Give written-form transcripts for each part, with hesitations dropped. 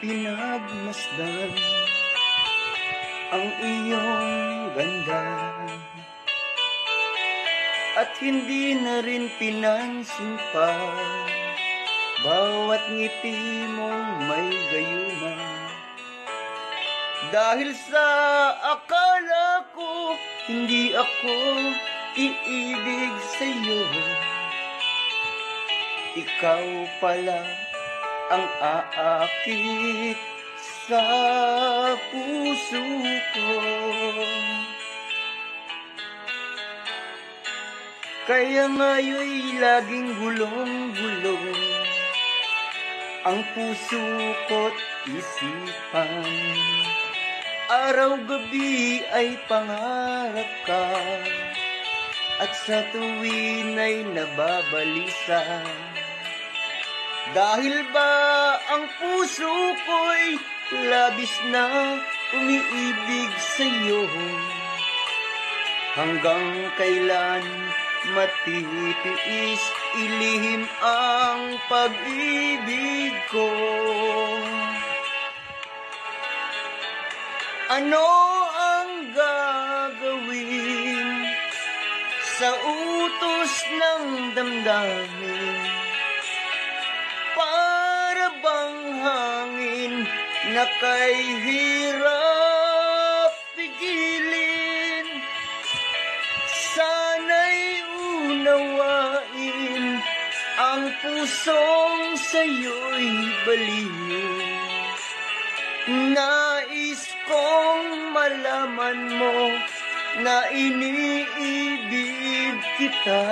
pinagmasdan ang iyong ganda, at hindi na rin pinansin pa bawat ngiti mong may gayuma. Dahil sa akala ko hindi ako iibig sa'yo, ikaw pala ang aakit sa puso ko. Kaya ngayon'y laging gulong-gulong ang puso ko't isipan. Araw-gabi ay pangarap ka, at sa tuwin ay nababalisa. Dahil ba ang puso ko'y labis na umiibig sa'yo? Hanggang kailan matitiis ilihim ang pag-ibig ko? Ano ang gagawin sa utos ng damdamin? Para bang hangin na kay hirap pigilin? Sana'y unawain ang pusong sa'yo'y baliw. Nais kong malaman mo na iniibig kita.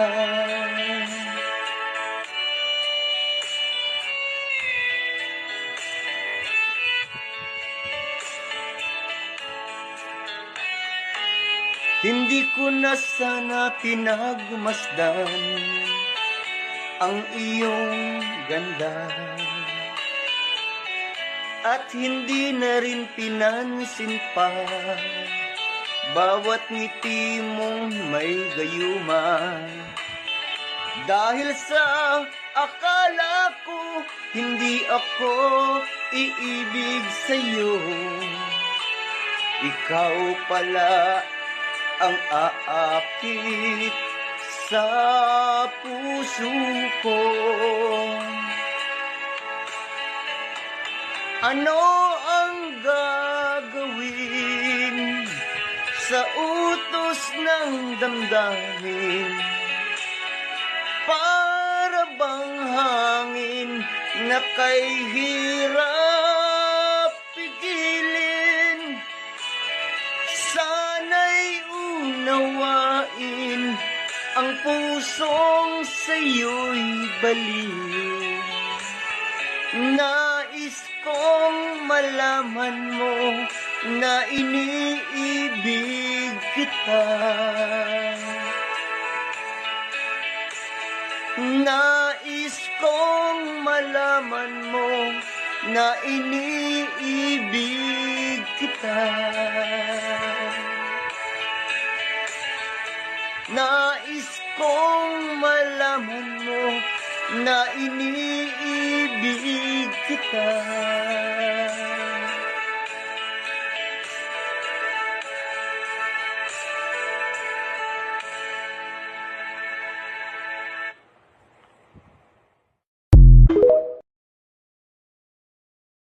Hindi ko na sana pinagmasdan ang iyong ganda, at hindi na rin pinansin pa bawat ngiti mong may gayuma. Dahil sa akala ko hindi ako iibig sa'yo, ikaw pala ang aakit sa puso ko. Ano ang gagawin sa utos ng damdamin? Para bang hangin na kay hirap pigilin? Sana'y unawain ang pusong sa'yo'y baliw. Nais kong malaman mo na iniibig kita. Nais kong malaman mo na iniibig kita. Nais kong malaman mo na iniibig kita.